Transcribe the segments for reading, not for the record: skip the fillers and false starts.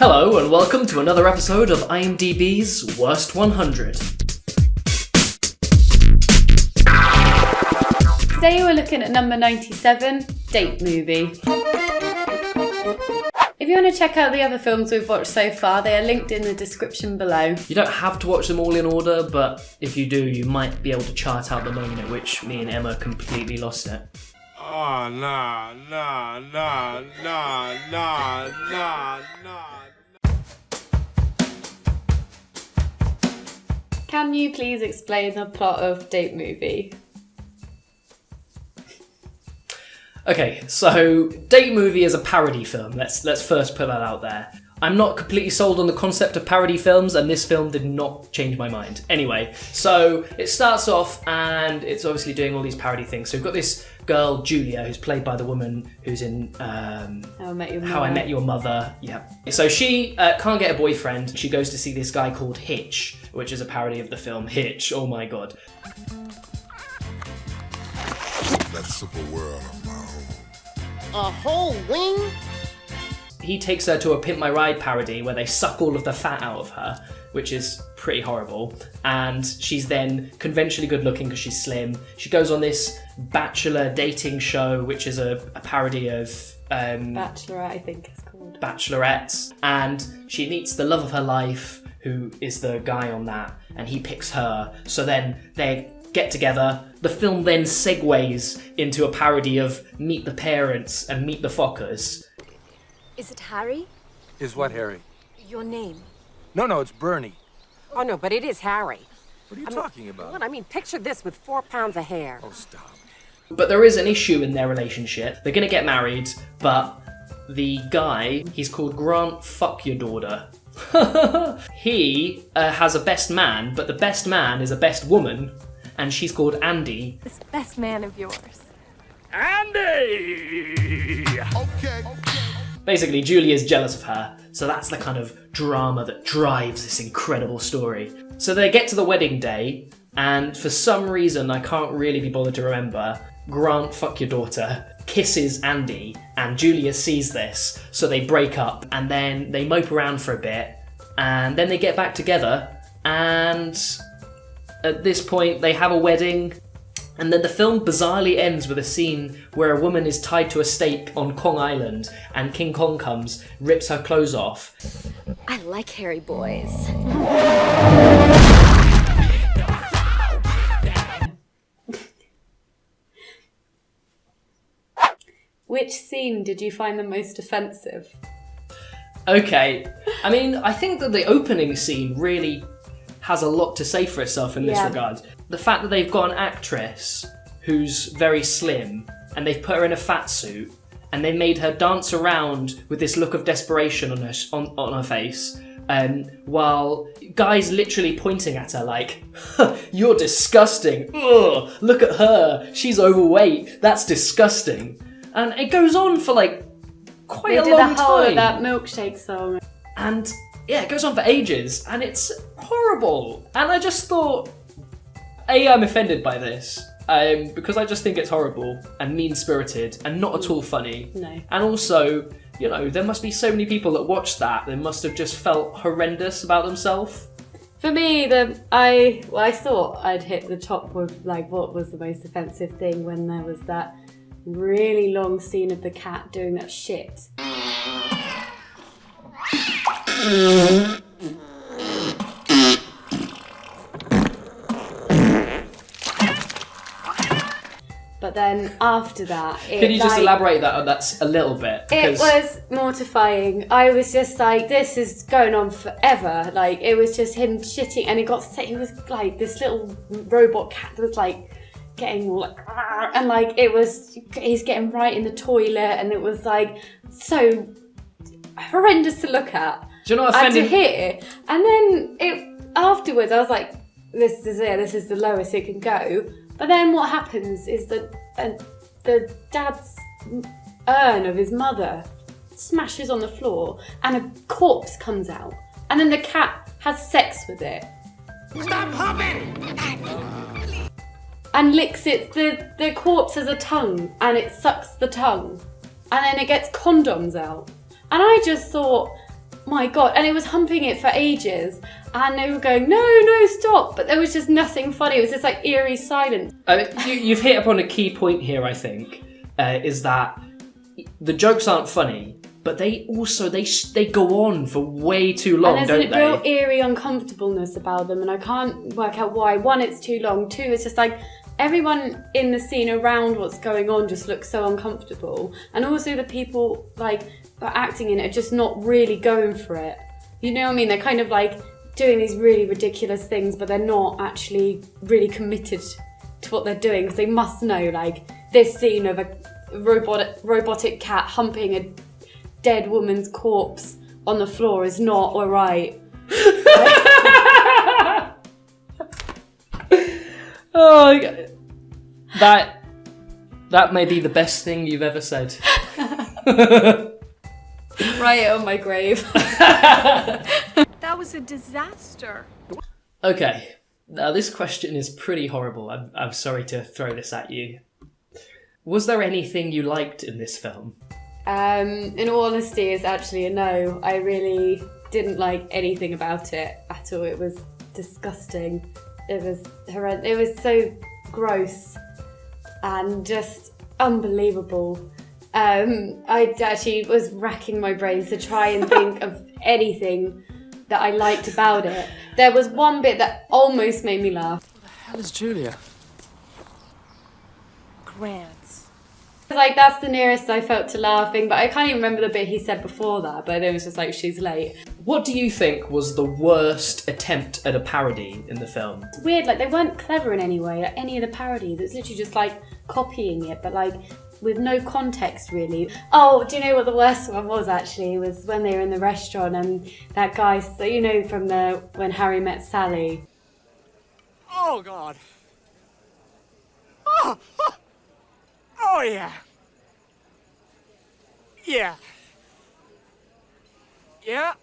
Hello and welcome to another episode of IMDB's Worst 100. Today we're looking at number 97, Date Movie. If you want to check out the other films we've watched so far, they are linked in the description below. You don't have to watch them all in order, but if you do, you might be able to chart out the moment at which me and Emma completely lost it. Oh, nah. Can you please explain the plot of Date Movie? Okay, so Date Movie is a parody film. Let's first put that out there. I'm not completely sold on the concept of parody films, and this film did not change my mind. Anyway, so it starts off, and it's obviously doing all these parody things. So we've got this girl, Julia, who's played by the woman who's in How I Met Your Mother. Yeah. So she can't get a boyfriend. She goes to see this guy called Hitch, which is a parody of the film Hitch. Oh my god. That simple world of my own. A whole wing? He takes her to a Pimp My Ride parody where they suck all of the fat out of her, which is pretty horrible. And she's then conventionally good looking because she's slim. She goes on this bachelor dating show, which is a parody of... Bachelorette, I think it's called. Bachelorettes. And she meets the love of her life, who is the guy on that, and he picks her. So then they get together. The film then segues into a parody of Meet the Parents and Meet the Fockers. Is it Harry? Is what, Harry? Your name? No, it's Bernie. Oh, no, but it is Harry. What are you talking about? What? I mean, picture this with 4 pounds of hair. Oh, stop. But there is an issue in their relationship. They're going to get married, but the guy, he's called Grant Fuck Your Daughter. He has a best man, but the best man is a best woman, and she's called Andy. This best man of yours. Andy! Okay. Basically, Julia's jealous of her, so that's the kind of drama that drives this incredible story. So they get to the wedding day, and for some reason I can't really be bothered to remember, Grant Fuck Your Daughter kisses Andy, and Julia sees this, so they break up, and then they mope around for a bit, and then they get back together, and at this point they have a wedding. And then the film bizarrely ends with a scene where a woman is tied to a stake on Kong Island and King Kong comes, rips her clothes off. I like hairy boys. Which scene did you find the most offensive? Okay, I mean, I think that the opening scene really has a lot to say for itself in this regard. The fact that they've got an actress who's very slim and they've put her in a fat suit and they made her dance around with this look of desperation on her face, while guys literally pointing at her like, "You're disgusting. Ugh, look at her. She's overweight. That's disgusting." And it goes on for like quite a long time. They did the whole of that milkshake song. And yeah, it goes on for ages, and it's horrible. And I just thought, I'm offended by this, because I just think it's horrible and mean-spirited and not at all funny. No. And also, you know, there must be so many people that watched that, they must have just felt horrendous about themselves. For me, I thought I'd hit the top with like what was the most offensive thing when there was that really long scene of the cat doing that shit. But then after that, Can you just elaborate that on that a little bit? It was mortifying. I was just like, this is going on forever. Like, it was just him shitting, and he was like this little robot cat that was like getting all like, and like he's getting right in the toilet, and it was like so horrendous to look at. Do you know what and to offended? hear, and then afterwards, I was like, this is it. This is the lowest it can go. But then what happens is that the dad's urn of his mother smashes on the floor and a corpse comes out. And then the cat has sex with it. Stop humming! And licks it. The corpse has a tongue and it sucks the tongue. And then it gets condoms out. And I just thought, my God. And it was humping it for ages. And they were going, no, stop. But there was just nothing funny. It was just like eerie silence. You've hit upon a key point here, I think, is that the jokes aren't funny, but they also, they go on for way too long, and don't there's a they? real eerie uncomfortableness about them. And I can't work out why. One, it's too long. Two, it's just like everyone in the scene around what's going on just looks so uncomfortable. And also the people like are acting in it are just not really going for it. You know what I mean? They're kind of like doing these really ridiculous things, but they're not actually really committed to what they're doing, because they must know, like, this scene of a robotic cat humping a dead woman's corpse on the floor is not alright. Oh, that may be the best thing you've ever said. Write it on my grave. That was a disaster. Okay, now this question is pretty horrible. I'm sorry to throw this at you. Was there anything you liked in this film? In all honesty, it's actually a no. I really didn't like anything about it at all. It was disgusting. It was horrendous. It was so gross and just unbelievable. I actually was racking my brains to try and think of anything that I liked about it. There was one bit that almost made me laugh. What the hell is Julia? Grants. Like, that's the nearest I felt to laughing, but I can't even remember the bit he said before that, but it was just like, she's late. What do you think was the worst attempt at a parody in the film? It's weird, like, they weren't clever in any way, like any of the parodies. It's literally just like copying it, but like with no context really. Oh, do you know what the worst one was actually? It was when they were in the restaurant and that guy, so you know from When Harry Met Sally. Oh, God. Oh, oh yeah. Yeah. Yeah.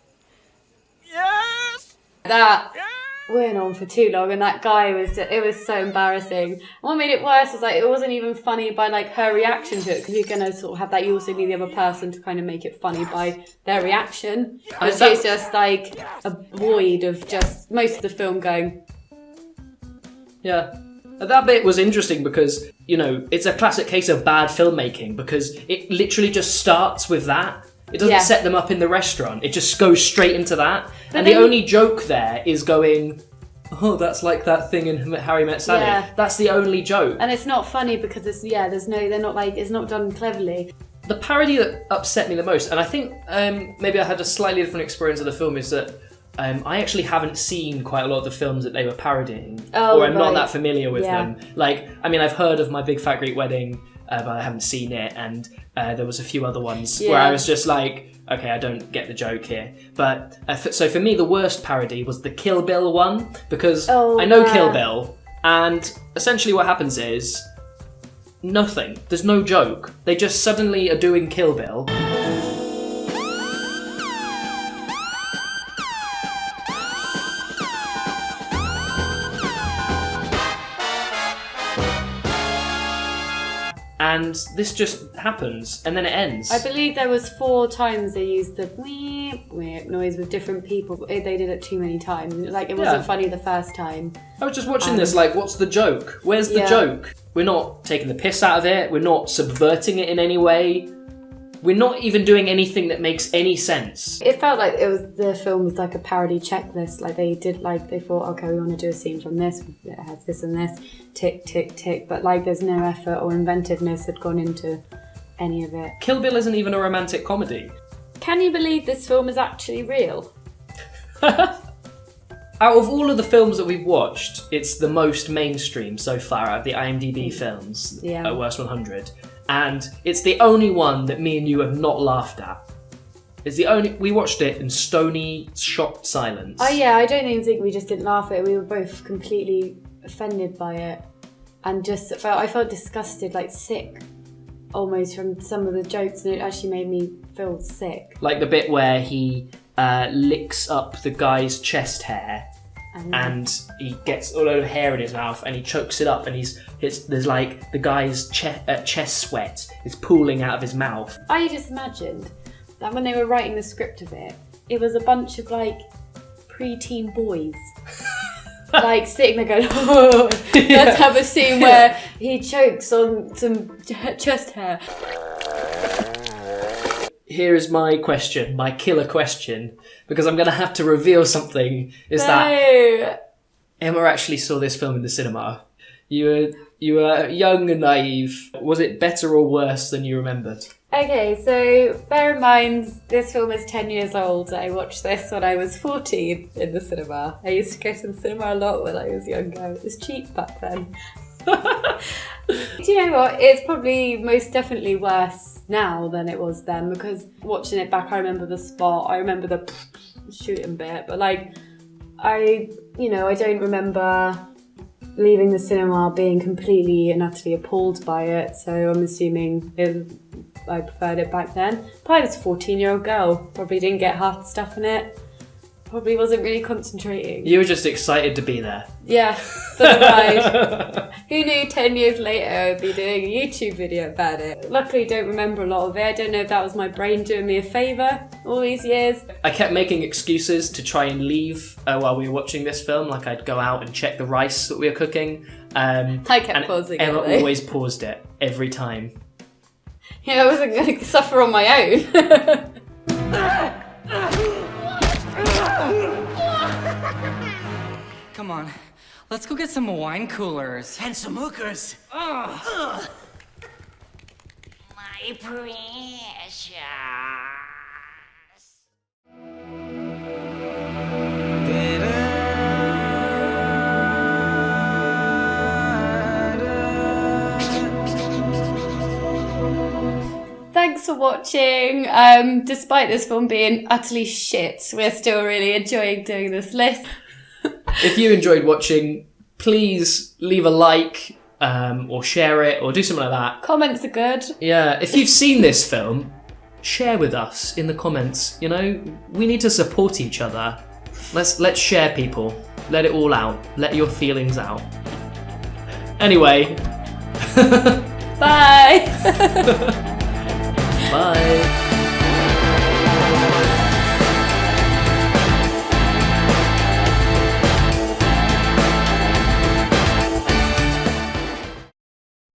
Yes. That Yeah. went on for too long, and that guy it was so embarrassing. And what made it worse was like it wasn't even funny by like her reaction to it, because you're gonna sort of have that, you also need the other person to kind of make it funny by their reaction. But it's just like a void of just most of the film going. Yeah. That bit was interesting because, you know, it's a classic case of bad filmmaking, because it literally just starts with that. It doesn't set them up in the restaurant. It just goes straight into that. But and then, the only joke there is going, oh, that's like that thing in Harry Met Sally. Yeah. That's the only joke. And it's not funny because they're not like, it's not done cleverly. The parody that upset me the most, and I think maybe I had a slightly different experience of the film, is that I actually haven't seen quite a lot of the films that they were parodying, or I'm not that familiar with them. Like, I mean, I've heard of My Big Fat Greek Wedding, but I haven't seen it, and there was a few other ones where I was just like, okay, I don't get the joke here. But so for me, the worst parody was the Kill Bill one, because I know Kill Bill, and essentially what happens is nothing. There's no joke. They just suddenly are doing Kill Bill. And this just happens, and then it ends. I believe there was 4 times they used the weep noise with different people. They did it too many times. Like, it wasn't funny the first time. I was just watching this like, what's the joke? Where's the joke? We're not taking the piss out of it. We're not subverting it in any way. We're not even doing anything that makes any sense. It felt like the film was like a parody checklist. Like they thought, okay, we want to do a scene from this. It has this and this. Tick, tick, tick. But like there's no effort or inventiveness had gone into any of it. Kill Bill isn't even a romantic comedy. Can you believe this film is actually real? Out of all of the films that we've watched, it's the most mainstream so far out of the IMDB films at Worst 100. And it's the only one that me and you have not laughed at. We watched it in stony, shocked silence. Oh yeah, I don't even think we just didn't laugh at it. We were both completely offended by it. And I felt disgusted, like sick, almost, from some of the jokes, and it actually made me feel sick. Like the bit where he licks up the guy's chest hair, and he gets all over hair in his mouth, and he chokes it up, and there's like the guy's chest sweat is pooling out of his mouth. I just imagined that when they were writing the script of it, it was a bunch of like preteen boys. Like sitting there going, oh, let's have a scene where he chokes on some chest hair. Here is my question, my killer question, because I'm going to have to reveal something, is that Emma actually saw this film in the cinema. You were young and naive. Was it better or worse than you remembered? Okay, so bear in mind, this film is 10 years old. I watched this when I was 14 in the cinema. I used to go to the cinema a lot when I was younger. It was cheap back then. Do you know what? It's probably most definitely worse now than it was then, because watching it back, I remember the spot, I remember the shooting bit, but like, I don't remember leaving the cinema being completely and utterly appalled by it, so I'm assuming I preferred it back then. But I was a 14-year-old girl, probably didn't get half the stuff in it, probably wasn't really concentrating. You were just excited to be there. Yeah, for the ride. Who knew 10 years later I would be doing a YouTube video about it? Luckily don't remember a lot of it. I don't know if that was my brain doing me a favour all these years. I kept making excuses to try and leave while we were watching this film. Like I'd go out and check the rice that we were cooking. I kept pausing Emma it. always paused it every time. Yeah, I wasn't going to suffer on my own. Come on, let's go get some wine coolers. And some hookers. My precious. Thanks for watching. Despite this film being utterly shit, we're still really enjoying doing this list. If you enjoyed watching, please leave a like or share it or do something like that. Comments are good. Yeah, if you've seen this film, share with us in the comments. You know, we need to support each other. Let's share, people. Let it all out. Let your feelings out. Anyway. Bye. Bye.